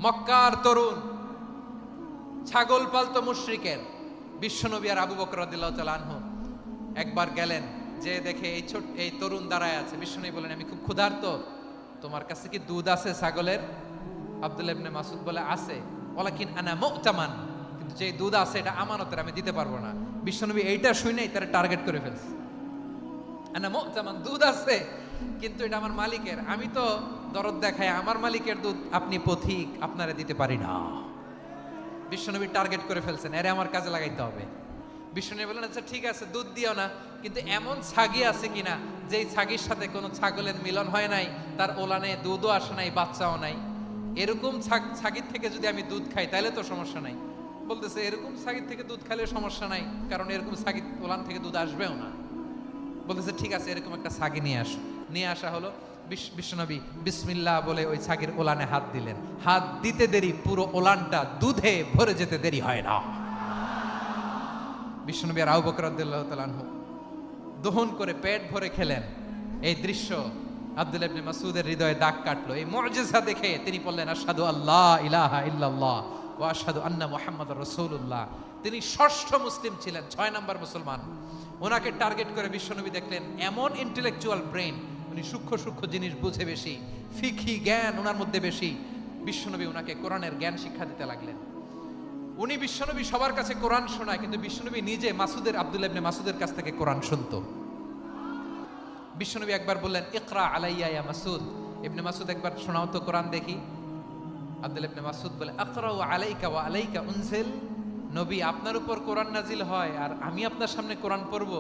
মক্কার তরুণ, ছাগল পালতো মুশরিকের বিশ্বনবী আর আবু বকর রাদিয়াল্লাহু তাআলা আনহু একবার গেলেন, যে দেখে এই তরুণ দাঁড়ায় আছে। বিশ্বনবী বলেন, আমি খুব ক্ষুধার্ত, তোমার কাছে কি দুধ আছে ছাগলের? আব্দুল্লাহ ইবনে মাসউদ বলে, আছে। ওয়ালাকিন আনা মু'তামান, কিন্তু যে দুধ আছে এটা আমানতের, আমি দিতে পারবো না। বিশ্বনবী এইটা শুনেই তার টার্গেট করে ফেলছে। আনা মু'তামান, দুধ আছে কিন্তু এটা আমার মালিকের, আমি তো দরদ দেখাই আমার মালিকের দুধ, আপনি পথিক, আপনারে দিতে পারি না। বিশ্বনবী টার্গেট করে ফেলছেন, এরে আমার কাজে লাগাইতে হবে। বিশ্বনবী বলেন, আচ্ছা ঠিক আছে, দুধ দিও না, কিন্তু এমন ছাগি আছে কিনা যেই ছাগির সাথে কোনো ছাগলের মিলন হয় নাই, তার ওলানে দুধও আসে নাই, বাচ্চাও নাই, এরকম ছাগির থেকে যদি আমি দুধ খাই তাহলে তো সমস্যা নাই। বলতেছে, এরকম ছাগির থেকে দুধ খাইলে সমস্যা নাই, কারণ এরকম ছাগির ওলান থেকে দুধ আসবেও না। বলতেছে, ঠিক আছে, এরকম একটা ছাগি নিয়ে আসো। নিয়ে আসা হলো। বিশ্বনবী বিসমিল্লাহ বলে ওই ছাগির ওলানে হাত দিলেন। হাত দিতে দেরি, পুরো ওলানটা দুধে ভরে যেতে দেরি হয় না। বিশ্বনবী আর আবু বকর রাদিয়াল্লাহু তাআলা আনহু দহন করে পেট ভরে খেলেন। এই দৃশ্য আব্দুল্লাহ ইবনে মাসউদের হৃদয়ে দাগ কাটলো। এই মুআজিজা দেখে তিনি বললেন, আশহাদু আল্লা ইলাহা ইল্লাল্লাহ ওয়া আশহাদু আন্না মুহাম্মাদুর রাসূলুল্লাহ। তিনি ষষ্ঠ মুসলিম ছিলেন, 6 নম্বর মুসলমান। ওনাকে টার্গেট করে বিশ্বনবী দেখলেন এমন ইন্টেলেকচুয়াল ব্রেন, উনি সূক্ষ্ম সূক্ষ্ম জিনিস বুঝে বেশি, ফিকহি জ্ঞান ওনার মধ্যে বেশি। বিশ্বনবী ওনাকে কোরআনের জ্ঞান শিক্ষা দিতে লাগলেন। উনি বিশ্বনবী সবার কাছে কোরআন শোনায়, কিন্তু বিশ্বনবী নিজে আব্দুল্লাহ ইবনে মাসউদের কাছ থেকে কোরআন শুনতো। বিশ্বনবী একবার বললেন, ইকরা আলাইয়া ইয়া মাসউদ। ইবনে মাসউদ, একবার শোনাও তো কোরআন দেখি। আব্দুল্লাহ ইবনে মাসউদ বলে, আকরাউ আলাইকা ওয়া আলাইকা উনজিল। নবী, আপনার উপর কোরআন নাজিল হয় আর আমি আপনার সামনে কোরআন পড়ব।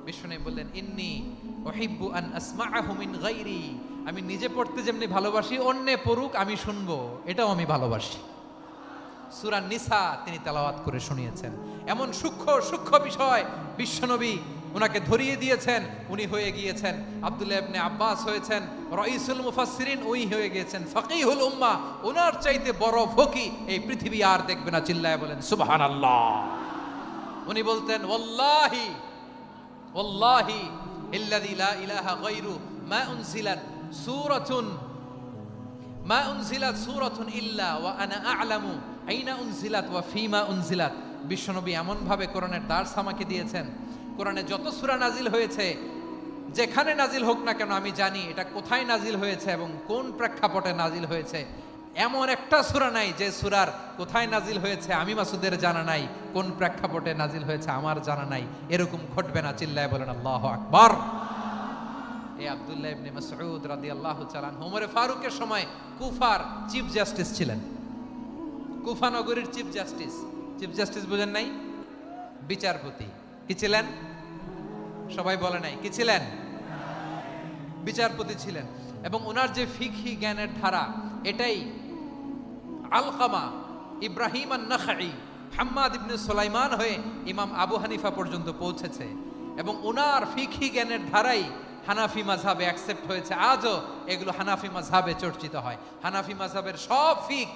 বিশ্বনবী বললেন, ইন্নী উহিব্বু আন আসমাআহু মিন গায়রি। আমি নিজে পড়তে যেমনি ভালোবাসি, অন্যে পড়ুক আমি শুনবো, এটাও আমি ভালোবাসি। সূরা নিসা তিনি তেলাওয়াত করে শুনিয়েছেন। এমন সূক্ষ্ম সূক্ষ্ম বিষয় বিশ্বনবী ওনাকে ধরিয়ে দিয়েছেন। উনি হয়ে গিয়েছেন, আব্দুল্লাহ ইবনে আব্বাস হয়েছেন রাইসুল মুফাসসিরিন, উই হয়ে গিয়েছেন ফাকিহুল উম্মাহ। ওনার চাইতে বড় ফকি এই পৃথিবী আর দেখবে না। চিল্লায় বলেন সুবহানাল্লাহ। উনি বলতেন, ওয়াল্লাহি ওয়াল্লাহি ইল্লাযী লা ইলাহা গায়রু মা উনজিলাত সূরাতুন ইল্লা ওয়া আনা আ'লামু আইনা উনজিলাত ওয়া ফিমা উনজিলাত। বিশ্বনবী এমন ভাবে কোরআনের দার্স আমাকে দিয়েছেন, কোরআনে যত সূরা নাজিল হয়েছে, যেখানে নাজিল হোক না কেন আমি জানি এটা কোথায় নাজিল হয়েছে এবং কোন প্রেক্ষাপটে নাজিল হয়েছে। এমন একটা সূরা নাই যে সূরার কোথায় নাজিল হয়েছে আমি মাসুদের জানা নাই, কোন প্রেক্ষাপটে নাজিল হয়েছে আমার জানা নাই। এরকম ঘটবে না। চিল্লায় বলেন আল্লাহু আকবার। এই আব্দুল্লাহ ইবনে মাসউদ রাদিয়াল্লাহু তাআলা আনহু ওমর ফারুকের সময় কুফার চিফ জাস্টিস ছিলেন। কুফা নগরীর চিফ জাস্টিস। চিফ জাস্টিস বুঝেন নাই? বিচারপতি। কি ছিলেন? সবাই বলে নাই, কি ছিলেন? বিচারপতি ছিলেন। এবং ওনার যে ফিকহি জ্ঞানের ধারা, এটাই আলকামা, ইব্রাহিম আন-নাখাই, হাম্মাদ ইবনে সুলাইমান হয়ে ইমাম আবু হানিফা পর্যন্ত পৌঁছেছে। এবং ওনার ফিকহি জ্ঞানের ধারাই হানাফি মাযহাবে অ্যাকসেপ্ট হয়েছে। আজও এগুলো হানাফি মাযহাবে চর্চিত হয়। হানাফি মাযহাবের সব ফিক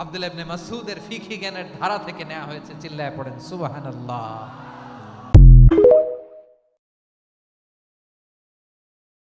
আব্দুল্লাহ ইবনে মাসউদের ফিকহি জ্ঞানের ধারা থেকে নেওয়া হয়েছে। চিল্লায় পড়েন সুবহানাল্লাহ।